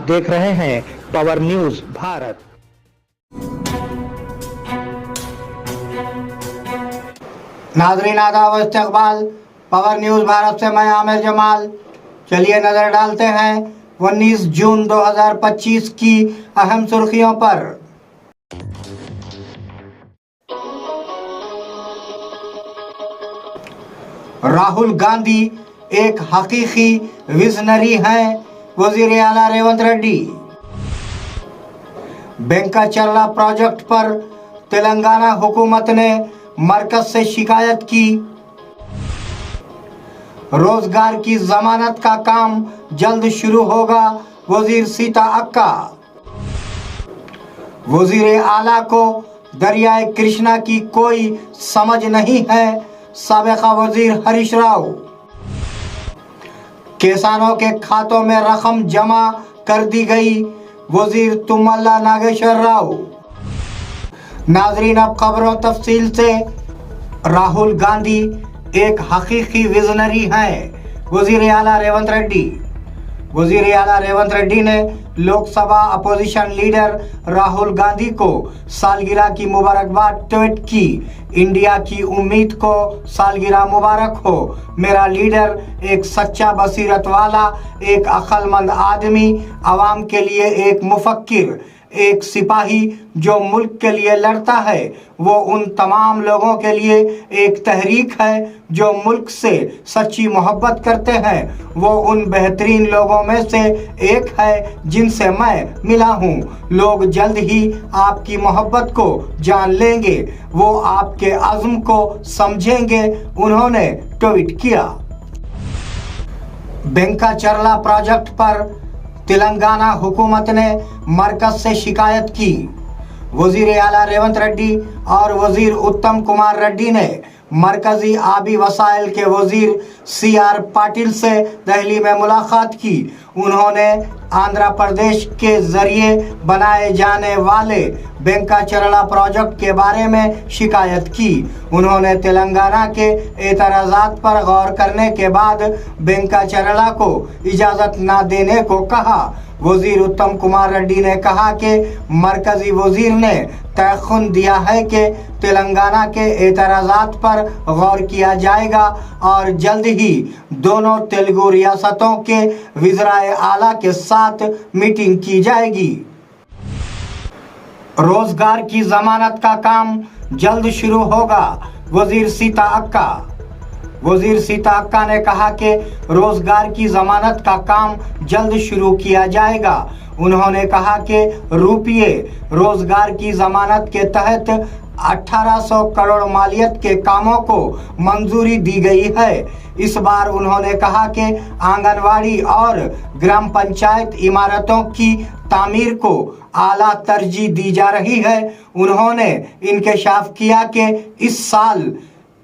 देख रहे हैं पावर न्यूज भारत। नाज़रीन आदाब व इस्तक़बाल, पावर न्यूज भारत से मैं आमिर जमाल। चलिए नजर डालते हैं 19 जून 2025 की अहम सुर्खियों पर। राहुल गांधी एक हकीकी विजनरी हैं, वजीर आला रेवंत रेड्डी। बेंकाचर्ला प्रोजेक्ट पर तेलंगाना हुकूमत ने मरकज से शिकायत की। रोजगार की जमानत का काम जल्द शुरू होगा, वजीर सीता अक्का। वजीर आला को दरियाए कृष्णा की कोई समझ नहीं है, साबिका वजीर हरीश राव। किसानों के खातों में रकम जमा कर दी गई, वजीर तुम्मला नागेश्वर राव। नाजरीन अब खबरों तफसील से। राहुल गांधी एक हकीकी विजनरी हैं, वजीर आला रेवंत रेड्डी। वजीर आला रेवंत रेड्डी ने लोकसभा अपोजिशन लीडर राहुल गांधी को सालगिरह की मुबारकबाद ट्वीट की। इंडिया की उम्मीद को सालगिरह मुबारक हो। मेरा लीडर एक सच्चा बसीरत वाला, एक अक्लमंद आदमी, आवाम के लिए एक मुफक्किर, एक सिपाही जो मुल्क के लिए लड़ता है। वो उन तमाम लोगों के लिए एक तहरीक है जो मुल्क से सच्ची मोहब्बत करते हैं। वो उन बेहतरीन लोगों में से एक है जिनसे मैं मिला हूँ। लोग जल्द ही आपकी मोहब्बत को जान लेंगे, वो आपके अज़्म को समझेंगे, उन्होंने ट्वीट किया। बेंकाचर्ला प्रोजेक्ट पर तेलंगाना हुकूमत ने मरकज से शिकायत की। वजीर आला रेवंत रेड्डी और वजीर उत्तम कुमार रेड्डी ने मरकजी आबी वसाइल के वजीर CR पाटिल से दिल्ली में मुलाकात की। उन्होंने आंध्र प्रदेश के जरिए बनाए जाने वाले बेंकाचर्ला प्रोजेक्ट के बारे में शिकायत की। उन्होंने तेलंगाना के एतराज़ात पर गौर करने के बाद बेंकाचर्ला को इजाज़त न देने को कहा। वजीर उत्तम कुमार रेड्डी ने कहा कि मरकजी वजीर ने तयख़ुन दिया है कि तेलंगाना के एतराज़ात पर गौर किया जाएगा और जल्द ही दोनों तेलुगु रियासतों के वज़ीर आला के साथ मीटिंग की जाएगी। रोजगार की जमानत का काम जल्द शुरू होगा, वजीर सीता अक्का। वजीर सीता अक्का ने कहा कि रोजगार की जमानत का काम जल्द शुरू किया जाएगा। उन्होंने कहा कि रुपये रोजगार की जमानत के तहत 1800 करोड़ मालियत के कामों को मंजूरी दी गई है। इस बार उन्होंने कहा कि आंगनवाड़ी और ग्राम पंचायत इमारतों की तामीर को आला तरजीह दी जा रही है। उन्होंने इंकशाफ किया कि इस साल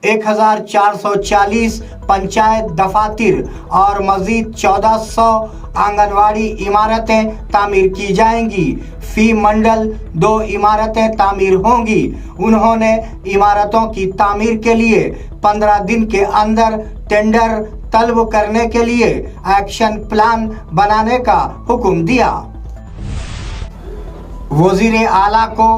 1440 पंचायत दफातर और मजीद 1400 आंगनवाड़ी इमारतें तामीर की जाएंगी। फी मंडल 2 इमारतें तामीर होंगी। उन्होंने इमारतों की तामीर के लिए 15 दिन के अंदर टेंडर तलब करने के लिए एक्शन प्लान बनाने का हुक्म दिया। वजीर आला को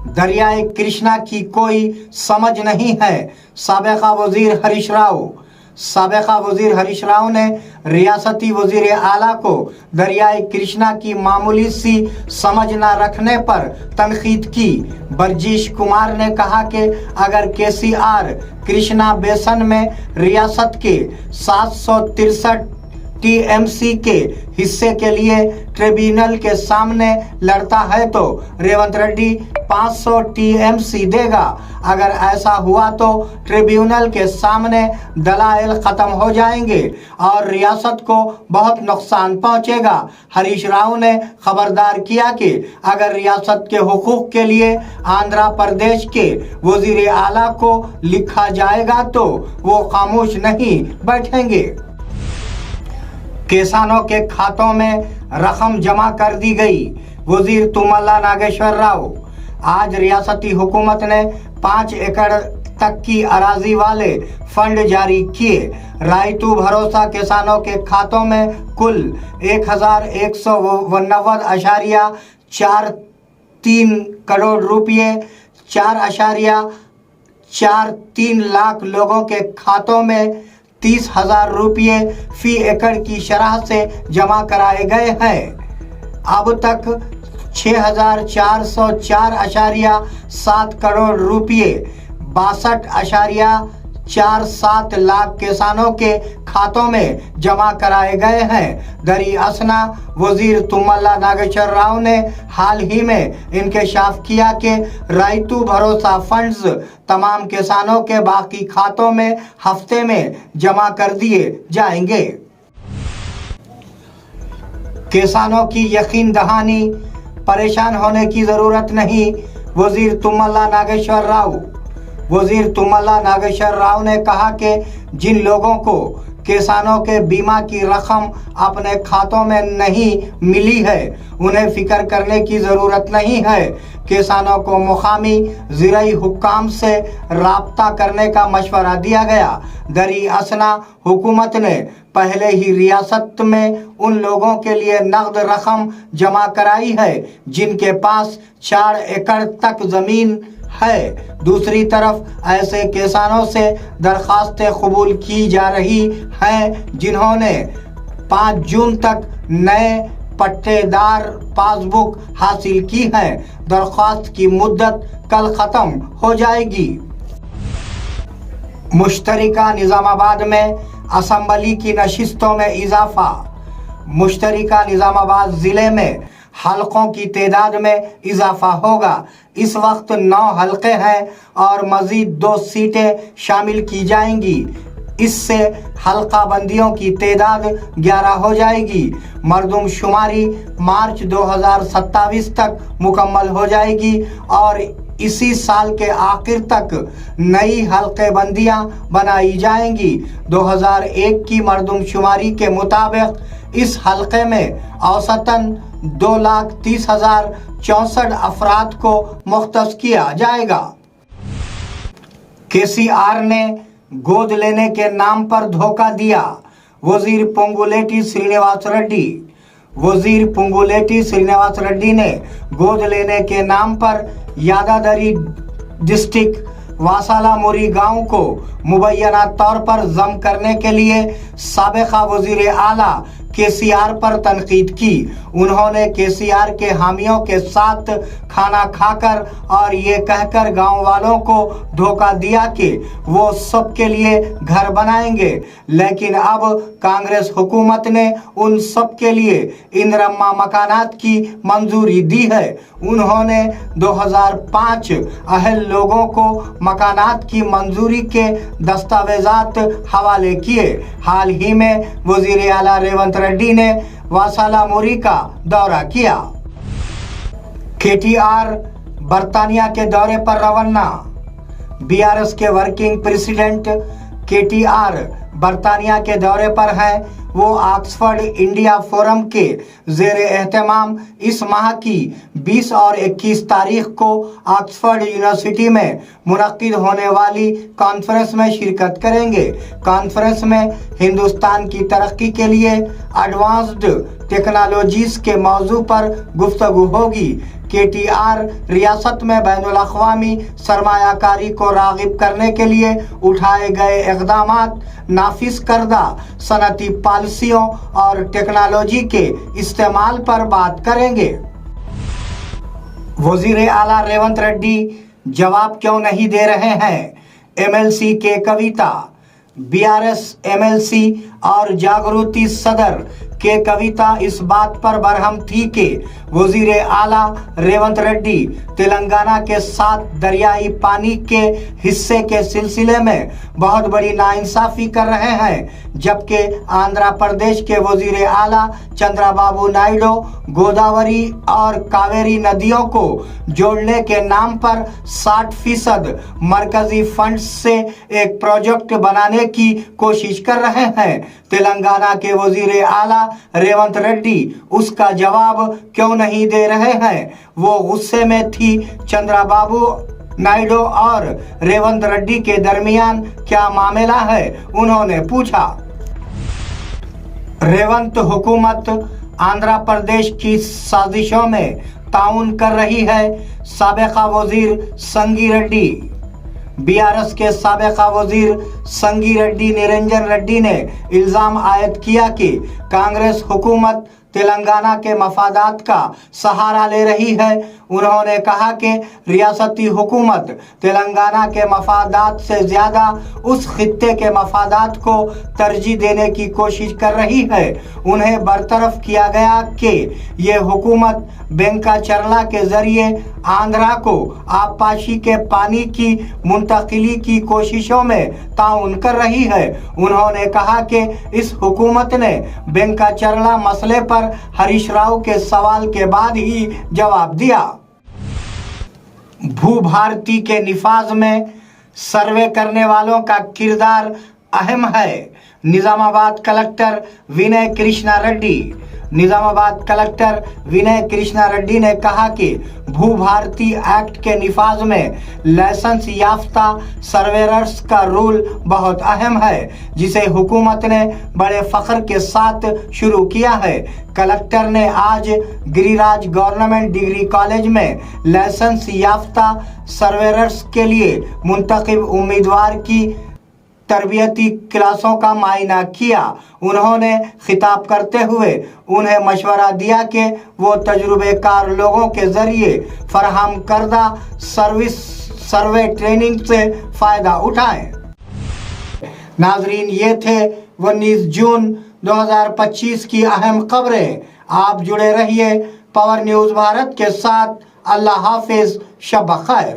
दरियाए कृष्णा की कोई समझ नहीं है, साबिका वजीर हरीश राव। साबिका वजीर हरीश राव ने रियासती वजीर आला को दरियाए कृष्णा की मामूली सी समझ न रखने पर तनकीद की। बरजीश कुमार ने कहा कि अगर KCR कृष्णा बेसन में रियासत के 763 TMC के हिस्से के लिए ट्रिब्यूनल के सामने लड़ता है तो रेवंत रेड्डी 500 TMC देगा। अगर ऐसा हुआ तो ट्रिब्यूनल के सामने दलाइल खत्म हो जाएंगे और रियासत को बहुत नुकसान पहुंचेगा। हरीश राव ने खबरदार किया कि अगर रियासत के हुकूक के लिए आंध्र प्रदेश के वजीर आला को लिखा जाएगा तो वो खामोश नहीं बैठेंगे। किसानों के खातों में रकम जमा कर दी गई, वजीर तुम्मला नागेश्वर राव। आज रियासती हुकूमत ने 5 एकड़ तक की अराजी वाले फंड जारी किए। रायतू भरोसा किसानों के खातों में कुल 1191.43 करोड़ रुपये 4.43 लाख लोगों के खातों में 30,000 रुपये फी एकड़ की शरह से जमा कराए गए हैं। अब तक 6,404.7 करोड़ रुपये 62.47 लाख किसानों के खातों में जमा कराए गए हैं। दरी असना वजीर तुम्मला नागेश्वर राव ने हाल ही में इंकशाफ किया कि रायतू भरोसा फंड्स तमाम किसानों के बाकी खातों में हफ्ते में जमा कर दिए जाएंगे। किसानों की यकीन दहानी, परेशान होने की जरूरत नहीं, वजीर तुम्मला नागेश्वर राव। वजीर तुम्मला नागेश्वर राव ने कहा कि जिन लोगों को किसानों के बीमा की रकम अपने खातों में नहीं मिली है उन्हें फिक्र करने की ज़रूरत नहीं है। किसानों को मुकामी ज़िराई हुक्काम से राब्ता करने का मशवरा दिया गया। दरी असना हुकूमत ने पहले ही रियासत में उन लोगों के लिए नकद रकम जमा कराई है जिनके पास 4 एकड़ तक ज़मीन है। दूसरी तरफ ऐसे किसानों से दरखास्तें कबूल की जा रही हैं जिन्होंने 5 जून तक नए पट्टेदार पासबुक हासिल की है। दरख्वास्त की मुद्दत कल ख़त्म हो जाएगी। मुश्तरिका निज़ामाबाद में असम्बली की नशिस्तों में इजाफा। मुश्तरिका निज़ामाबाद ज़िले में हलकों की तादाद में इजाफा होगा। इस वक्त 9 हलके हैं और मज़ीद 2 सीटें शामिल की जाएंगी। इससे हल्का बंदियों की तादाद 11 हो जाएगी। मरदमशुमारी मार्च 2027 तक मुकम्मल हो जाएगी और इसी साल के आखिर तक नई हल्के बंदियां बनाई जाएंगी। 2001 की मरदमशुमारी के मुताबिक इस हल्के में औसतन 2,30,064 अफराद को मुख्तस किया जाएगा। केसीआर ने गोद लेने के नाम पर धोखा दिया, वजीर पोंगुलेटी श्रीनिवास रेड्डी। वजीर पोंगुलेटी श्रीनिवास रेड्डी ने गोद लेने के नाम पर यादादरी डिस्ट्रिक्ट वासालामुरी गांव को मुबैना तौर पर जम करने के लिए साबिका वजीर आला केसीआर पर तनकीद की। उन्होंने केसीआर के हामियों के साथ खाना खाकर और ये कहकर गांव वालों को धोखा दिया कि वो सबके लिए घर बनाएंगे, लेकिन अब कांग्रेस हुकूमत ने उन सब के लिए इंदिरम्मा मकानात की मंजूरी दी है। उन्होंने 2005 अहल लोगों को मकानात की मंजूरी के दस्तावेजात हवाले किए। हाल ही में वजीर आला रेवंत रेड्डी ने वासालामुरी का दौरा किया। केटीआर बर्तानिया के दौरे पर रवाना। बीआरएस के वर्किंग प्रेसिडेंट केटीआर बर्तानिया के दौरे पर हैं। वो ऑक्सफोर्ड इंडिया फोरम के ज़ेर एहतमाम इस माह की 20 और 21 तारीख को ऑक्सफोर्ड यूनिवर्सिटी में मुनक्किद होने वाली कॉन्फ्रेंस में शिरकत करेंगे। कॉन्फ्रेंस में हिंदुस्तान की तरक्की के लिए एडवांस्ड टेक्नोलॉजीज़ के मौजू पर गुफ्तगू होगी। केटीआर रियासत में बैनुल अक़वामी सरमायाकारी को राग़िब करने के लिए उठाए गए इक़दामात, नाफिज करदा सनती पॉलिसियों और टेक्नोलॉजी के इस्तेमाल पर बात करेंगे। वज़ीर आला रेवंत रेड्डी जवाब क्यों नहीं दे रहे हैं? एमएलसी के कविता। बीआरएस एमएलसी और जागृति सदर के कविता इस बात पर बरहम थी कि वजीर आला रेवंत रेड्डी तेलंगाना के साथ दरियाई पानी के हिस्से के सिलसिले में बहुत बड़ी नाइंसाफ़ी कर रहे हैं, जबकि आंध्र प्रदेश के वजीर आला चंद्रबाबू नायडू गोदावरी और कावेरी नदियों को जोड़ने के नाम पर 60% मरकजी फंड से एक प्रोजेक्ट बनाने की कोशिश कर रहे हैं। तेलंगाना के वजीर आला रेवंत रेड्डी उसका जवाब क्यों नहीं दे रहे हैं? वो गुस्से में थी। चंद्रबाबू नायडू और रेवंत रेड्डी के दरमियान क्या मामला है, उन्होंने पूछा। रेवंत हुकूमत आंध्र प्रदेश की साजिशों में ताउन कर रही है, साबिका वजीर संगी रेड्डी। बीआरएस के साबिका वजीर संगी रेड्डी निरंजन रेड्डी ने इल्जाम आयद किया कि कांग्रेस हुकूमत तेलंगाना के मफादात का सहारा ले रही है। उन्होंने कहा कि रियासती हुकूमत तेलंगाना के मफादात से ज़्यादा उस खित्ते के मफादात को तरजीह देने की कोशिश कर रही है। उन्हें बरतरफ किया गया कि ये हुकूमत बेंकाचरला के ज़रिए आंध्रा को आबपाशी के पानी की मुंतकिली की कोशिशों में ताउन कर रही है। उन्होंने कहा कि इस हुकूमत ने बेंकाचरला मसले पर हरीश राव के सवाल के बाद ही जवाब दिया। भूभारती के निफाज में सर्वे करने वालों का किरदार अहम है, निजामाबाद कलेक्टर विनय कृष्णा रेड्डी। निजामाबाद कलेक्टर विनय कृष्णा रेड्डी ने कहा कि भूभारती एक्ट के निफाज में लाइसेंस याफ्ता सर्वेयर्स का रोल बहुत अहम है, जिसे हुकूमत ने बड़े फख्र के साथ शुरू किया है। कलेक्टर ने आज गिरिराज गवर्नमेंट डिग्री कॉलेज में लाइसेंस याफ्ता सर्वेयर्स के लिए मुंतखब उम्मीदवार की तरबियती क्लासों का मायना किया। उन्होंने खिताब करते हुए उन्हें मशवरा दिया कि वो तजुर्बेकार लोगों के जरिए फराहम करदा सर्वे ट्रेनिंग से फ़ायदा उठाएं। नाजरीन, ये थे 19 जून 2025 की अहम खबरें। आप जुड़े रहिए पावर न्यूज़ भारत के साथ। अल्लाह हाफिज, शब खैर।